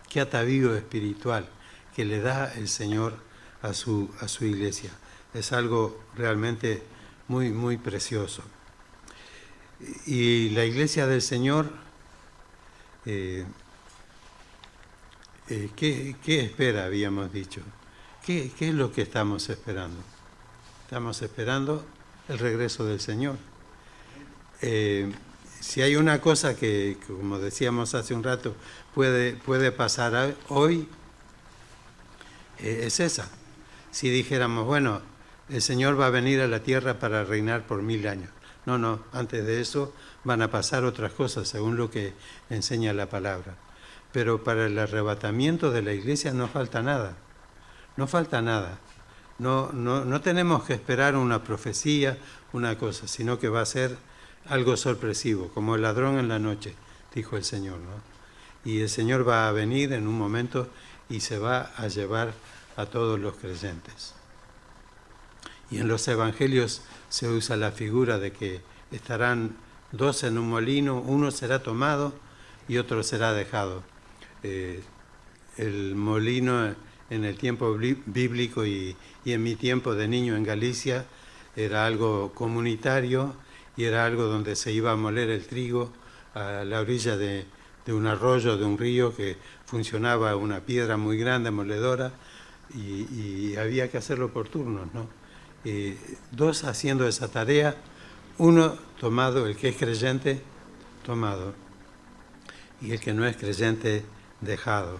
Speaker 1: Qué atavío espiritual que le da el Señor a su iglesia. Es algo realmente muy, muy precioso. Y la iglesia del Señor, ¿qué espera? Habíamos dicho. ¿Qué es lo que estamos esperando? Estamos esperando el regreso del Señor. Si hay una cosa que, como decíamos hace un rato, puede pasar hoy, es esa. Si dijéramos, bueno, el Señor va a venir a la tierra para reinar por 1000 años. No, antes de eso van a pasar otras cosas, según lo que enseña la palabra. Pero para el arrebatamiento de la iglesia no falta nada. No falta nada. No tenemos que esperar una profecía, una cosa, sino que va a ser algo sorpresivo, como el ladrón en la noche, dijo el Señor, ¿no? Y el Señor va a venir en un momento y se va a llevar a todos los creyentes. Y en los evangelios se usa la figura de que estarán 2 en un molino, uno será tomado y otro será dejado. El molino en el tiempo bíblico y en mi tiempo de niño en Galicia era algo comunitario y era algo donde se iba a moler el trigo a la orilla de un arroyo, de un río que funcionaba una piedra muy grande, moledora, y había que hacerlo por turnos, ¿no? 2 haciendo esa tarea, uno tomado, el que es creyente, tomado, y el que no es creyente, dejado.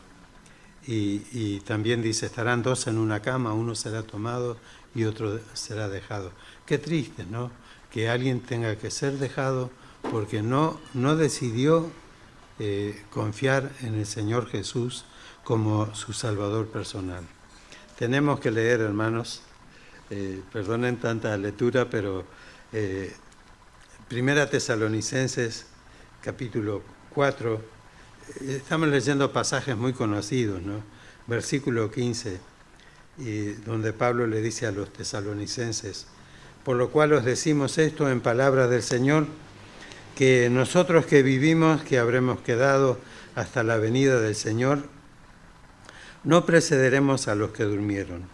Speaker 1: Y también dice, estarán 2 en una cama, uno será tomado y otro será dejado. Qué triste, ¿no? Que alguien tenga que ser dejado porque no decidió confiar en el Señor Jesús como su Salvador personal. Tenemos que leer, hermanos, perdonen tanta lectura, pero Primera Tesalonicenses, capítulo 4, estamos leyendo pasajes muy conocidos, ¿no? Versículo 15, donde Pablo le dice a los tesalonicenses, por lo cual os decimos esto en palabras del Señor, que nosotros que vivimos, que habremos quedado hasta la venida del Señor, no precederemos a los que durmieron.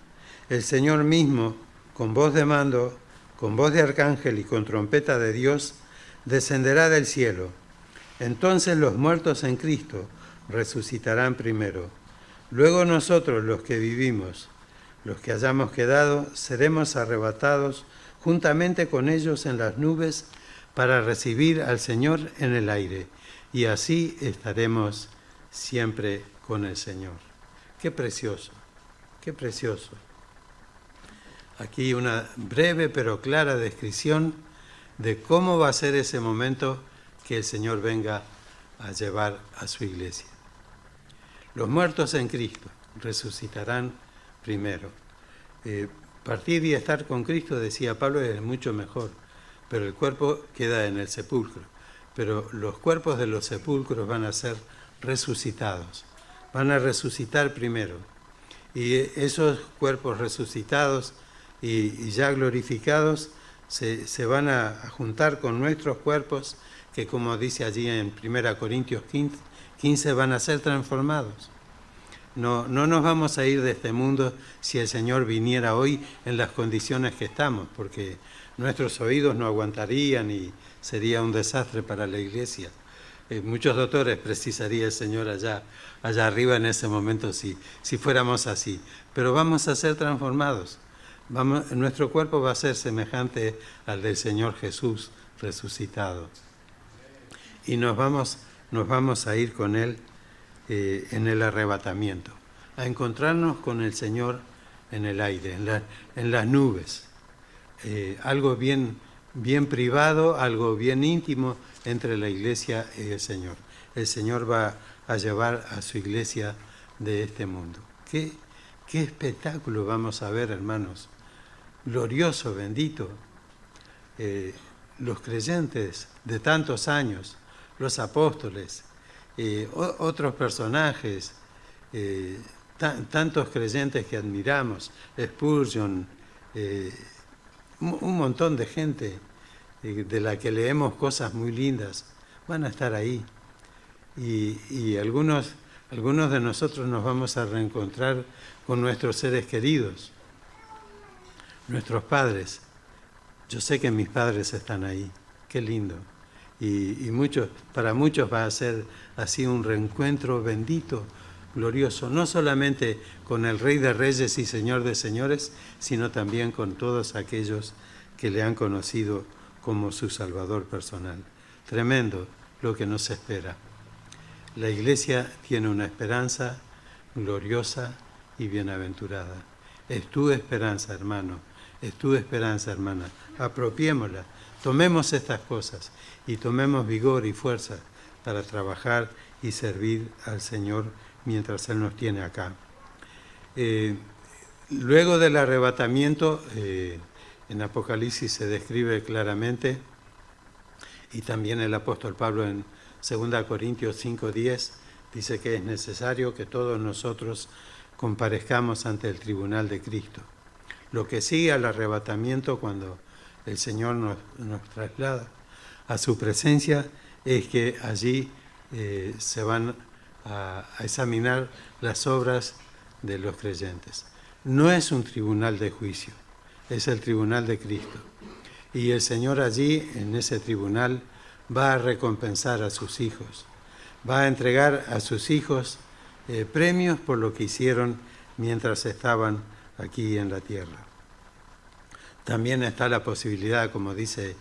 Speaker 1: El Señor mismo, con voz de mando, con voz de arcángel y con trompeta de Dios, descenderá del cielo. Entonces los muertos en Cristo resucitarán primero. Luego nosotros, los que vivimos, los que hayamos quedado, seremos arrebatados juntamente con ellos en las nubes para recibir al Señor en el aire. Y así estaremos siempre con el Señor. Qué precioso, qué precioso. Aquí una breve pero clara descripción de cómo va a ser ese momento que el Señor venga a llevar a su iglesia. Los muertos en Cristo resucitarán primero. Partir y estar con Cristo, decía Pablo, es mucho mejor, pero el cuerpo queda en el sepulcro. Pero los cuerpos de los sepulcros van a ser resucitados, van a resucitar primero. Y esos cuerpos resucitados y ya glorificados se van a juntar con nuestros cuerpos que como dice allí en 1 Corintios 15, van a ser transformados. No nos vamos a ir de este mundo si el Señor viniera hoy en las condiciones que estamos, porque nuestros oídos no aguantarían y sería un desastre para la iglesia. Muchos doctores precisaría el Señor allá arriba en ese momento si fuéramos así. Pero vamos a ser transformados. Nuestro cuerpo va a ser semejante al del Señor Jesús resucitado. Y nos vamos a ir con Él en el arrebatamiento, a encontrarnos con el Señor en el aire, en las nubes. Algo bien privado, algo bien íntimo entre la iglesia y el Señor. El Señor va a llevar a su iglesia de este mundo. ¿Qué espectáculo vamos a ver, hermanos? Glorioso, bendito. Los creyentes de tantos años, los apóstoles, otros personajes, tantos creyentes que admiramos, Spurgeon, un montón de gente de la que leemos cosas muy lindas, van a estar ahí. Y algunos de nosotros nos vamos a reencontrar con nuestros seres queridos, nuestros padres. Yo sé que mis padres están ahí, qué lindo. Y para muchos va a ser así un reencuentro bendito, glorioso, no solamente con el Rey de Reyes y Señor de Señores, sino también con todos aquellos que le han conocido como su Salvador personal. Tremendo lo que nos espera. La Iglesia tiene una esperanza gloriosa y bienaventurada. Es tu esperanza, hermano, es tu esperanza, hermana. Apropiémosla, tomemos estas cosas y tomemos vigor y fuerza para trabajar y servir al Señor mientras Él nos tiene acá. Luego del arrebatamiento, en Apocalipsis se describe claramente, y también el apóstol Pablo en 2 Corintios 5:10 dice que es necesario que todos nosotros comparezcamos ante el tribunal de Cristo. Lo que sigue al arrebatamiento cuando el Señor nos traslada a su presencia es que allí se van a examinar las obras de los creyentes. No es un tribunal de juicio, es el tribunal de Cristo. Y el Señor allí, en ese tribunal, va a recompensar a sus hijos, va a entregar a sus hijos premios por lo que hicieron mientras estaban aquí en la tierra. También está la posibilidad, como dice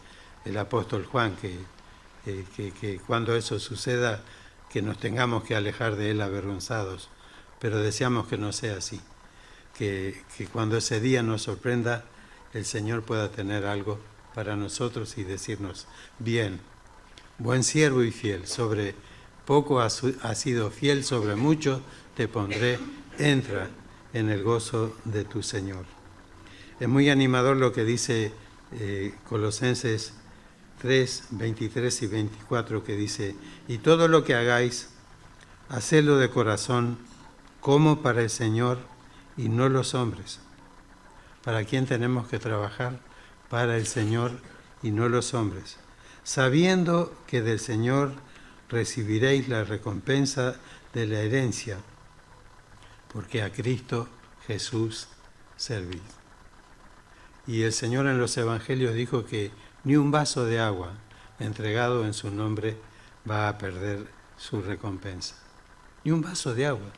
Speaker 1: el apóstol Juan, que cuando eso suceda, que nos tengamos que alejar de Él avergonzados, pero deseamos que no sea así, que cuando ese día nos sorprenda, el Señor pueda tener algo para nosotros y decirnos, bien, buen siervo y fiel, sobre poco has sido fiel, sobre mucho te pondré, entra en el gozo de tu Señor. Es muy animador lo que dice Colosenses 3, 23 y 24, que dice, y todo lo que hagáis, hacedlo de corazón, como para el Señor y no los hombres. ¿Para quién tenemos que trabajar? Para el Señor y no los hombres, sabiendo que del Señor recibiréis la recompensa de la herencia, porque a Cristo Jesús servís. Y el Señor en los Evangelios dijo que ni un vaso de agua entregado en su nombre va a perder su recompensa. Ni un vaso de agua.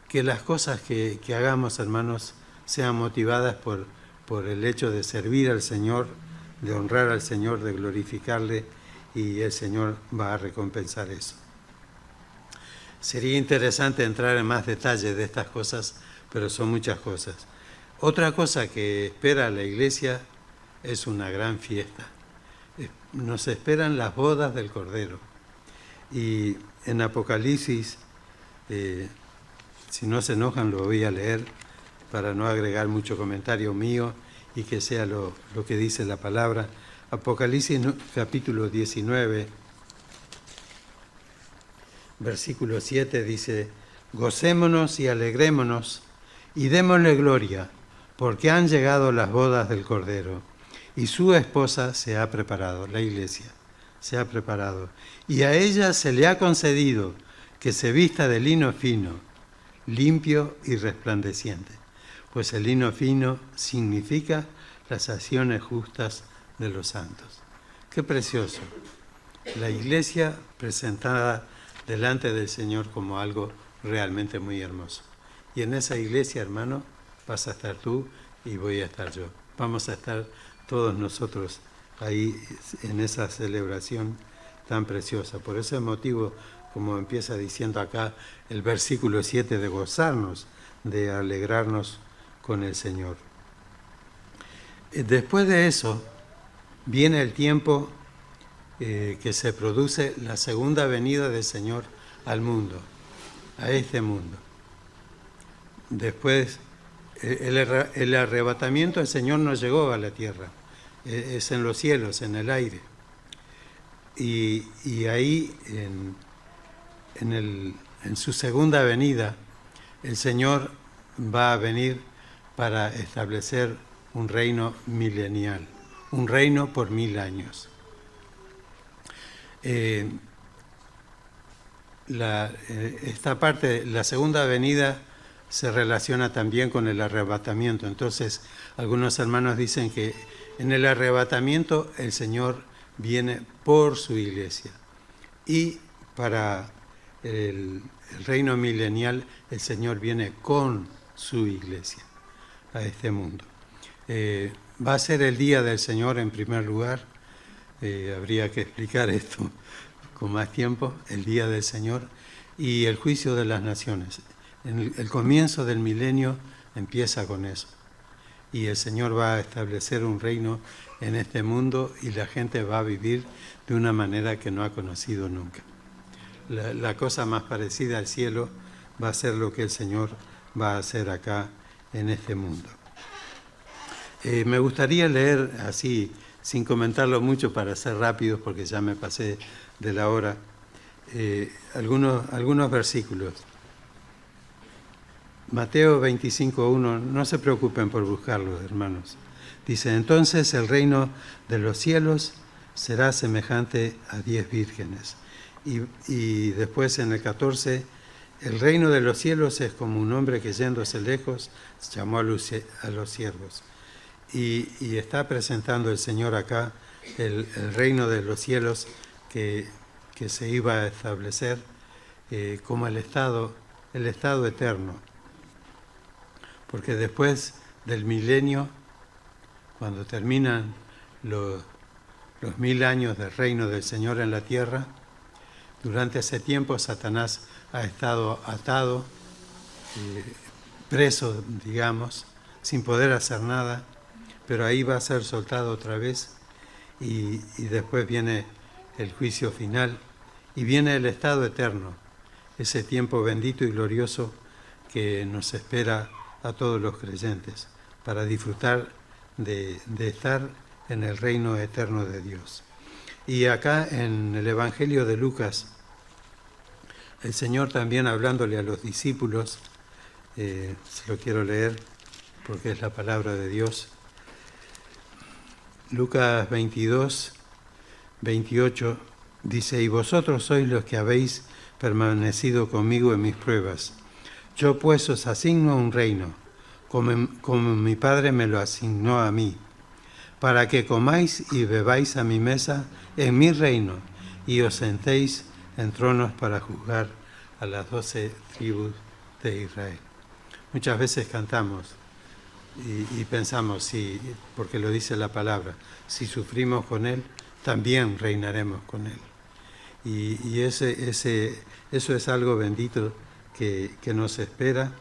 Speaker 1: Que las cosas que hagamos, hermanos, sean motivadas por el hecho de servir al Señor, de honrar al Señor, de glorificarle, y el Señor va a recompensar eso. Sería interesante entrar en más detalle de estas cosas, pero son muchas cosas. Otra cosa que espera la iglesia es una gran fiesta. Nos esperan las bodas del Cordero. Y en Apocalipsis, si no se enojan, lo voy a leer para no agregar mucho comentario mío y que sea lo que dice la palabra. Apocalipsis capítulo 19, versículo 7 dice, gocémonos y alegrémonos y démosle gloria, porque han llegado las bodas del Cordero y su esposa se ha preparado, la iglesia, se ha preparado. Y a ella se le ha concedido que se vista de lino fino, limpio y resplandeciente. Pues el lino fino significa las acciones justas de los santos. Qué precioso. La iglesia presentada delante del Señor como algo realmente muy hermoso. Y en esa iglesia, hermano, vas a estar tú y voy a estar yo. Vamos a estar todos nosotros ahí en esa celebración tan preciosa. Por ese motivo, como empieza diciendo acá el versículo 7, de gozarnos, de alegrarnos con el Señor. Después de eso, viene el tiempo que se produce la segunda venida del Señor al mundo, a este mundo. Después, el arrebatamiento del Señor no llegó a la tierra, es en los cielos, en el aire. Y ahí, en su segunda venida, el Señor va a venir para establecer un reino milenial, un reino por 1000 años. Esta parte, la segunda venida, se relaciona también con el arrebatamiento. Entonces, algunos hermanos dicen que en el arrebatamiento el Señor viene por su iglesia. Y para el reino milenial el Señor viene con su iglesia a este mundo. Va a ser el día del Señor en primer lugar. Habría que explicar esto con más tiempo, el día del Señor y el juicio de las naciones. El comienzo del milenio empieza con eso. Y el Señor va a establecer un reino en este mundo y la gente va a vivir de una manera que no ha conocido nunca. La cosa más parecida al cielo va a ser lo que el Señor va a hacer acá en este mundo. Me gustaría leer así, sin comentarlo mucho para ser rápidos, porque ya me pasé de la hora, algunos versículos. Mateo 25:1, no se preocupen por buscarlo, hermanos. Dice, entonces el reino de los cielos será semejante a 10 vírgenes. Y después en el 14, el reino de los cielos es como un hombre que yéndose lejos llamó a los siervos. Y está presentando el Señor acá el reino de los cielos que se iba a establecer como el estado eterno. Porque después del milenio, cuando terminan los 1000 años del reino del Señor en la tierra, durante ese tiempo Satanás ha estado atado, preso, digamos, sin poder hacer nada, pero ahí va a ser soltado otra vez y después viene el juicio final y viene el estado eterno, ese tiempo bendito y glorioso que nos espera a todos los creyentes para disfrutar de estar en el reino eterno de Dios. Y acá en el Evangelio de Lucas, el Señor también hablándole a los discípulos, se lo quiero leer porque es la palabra de Dios. Lucas 22, 28 dice, y vosotros sois los que habéis permanecido conmigo en mis pruebas. Yo pues os asigno un reino, como mi Padre me lo asignó a mí, para que comáis y bebáis a mi mesa en mi reino, y os sentéis en tronos para juzgar a las 12 tribus de Israel. Muchas veces cantamos y pensamos, sí, porque lo dice la palabra, si sufrimos con Él, también reinaremos con Él. Y eso es algo bendito que nos espera,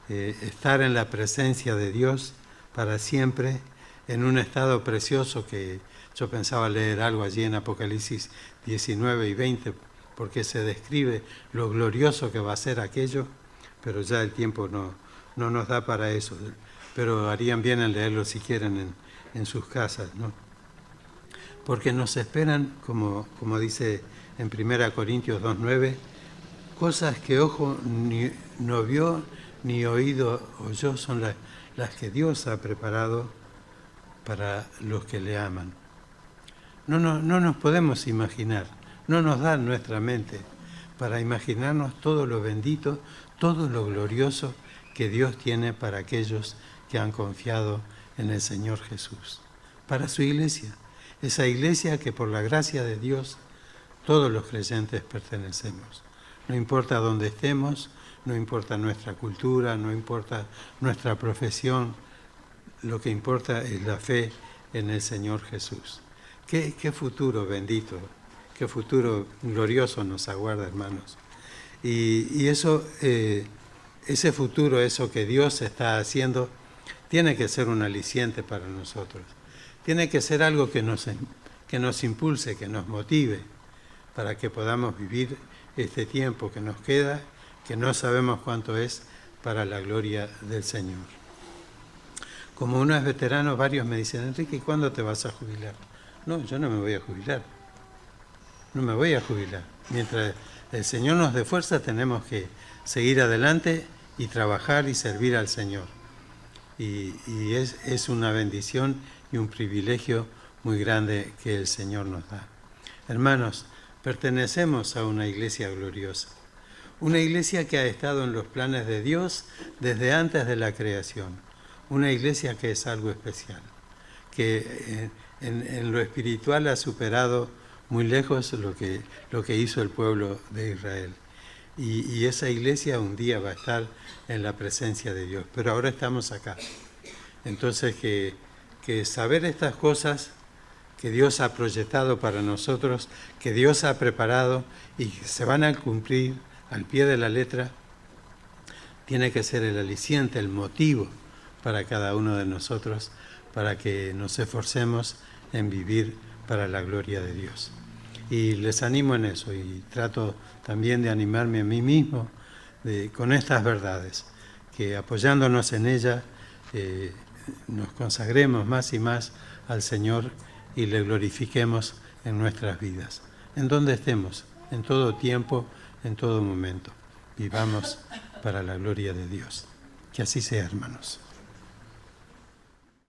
Speaker 1: estar en la presencia de Dios para siempre, en un estado precioso que yo pensaba leer algo allí en Apocalipsis 19 y 20, porque se describe lo glorioso que va a ser aquello, pero ya el tiempo no nos da para eso. Pero harían bien en leerlo si quieren en sus casas, ¿no? Porque nos esperan, como dice en 1 Corintios 2:9, cosas que ojo no vio ni oído oyó, son las que Dios ha preparado para los que le aman. no nos podemos imaginar, no nos da nuestra mente para imaginarnos todo lo bendito, todo lo glorioso que Dios tiene para aquellos que han confiado en el Señor Jesús, para su iglesia, esa iglesia que por la gracia de Dios todos los creyentes pertenecemos. No importa dónde estemos, no importa nuestra cultura, no importa nuestra profesión, lo que importa es la fe en el Señor Jesús. Qué futuro bendito, qué futuro glorioso nos aguarda, hermanos. Y eso, ese futuro, eso que Dios está haciendo, tiene que ser un aliciente para nosotros. Tiene que ser algo que nos impulse, que nos motive, para que podamos vivir este tiempo que nos queda, que no sabemos cuánto es, para la gloria del Señor. Como uno es veterano, varios me dicen: Enrique, ¿cuándo te vas a jubilar? No, yo no me voy a jubilar. No me voy a jubilar. Mientras el Señor nos dé fuerza, tenemos que seguir adelante y trabajar y servir al Señor. Y es una bendición y un privilegio muy grande que el Señor nos da. Hermanos, pertenecemos a una iglesia gloriosa, una iglesia que ha estado en los planes de Dios desde antes de la creación, una iglesia que es algo especial, que en lo espiritual ha superado muy lejos lo que hizo el pueblo de Israel. Y esa iglesia un día va a estar en la presencia de Dios, pero ahora estamos acá. Entonces que saber estas cosas que Dios ha proyectado para nosotros, que Dios ha preparado y que se van a cumplir al pie de la letra, tiene que ser el aliciente, el motivo para cada uno de nosotros, para que nos esforcemos en vivir para la gloria de Dios. Y les animo en eso, y trato también de animarme a mí mismo con estas verdades, que apoyándonos en ellas nos consagremos más y más al Señor y le glorifiquemos en nuestras vidas. En donde estemos, en todo tiempo, en todo momento. Vivamos para la gloria de Dios. Que así sea, hermanos.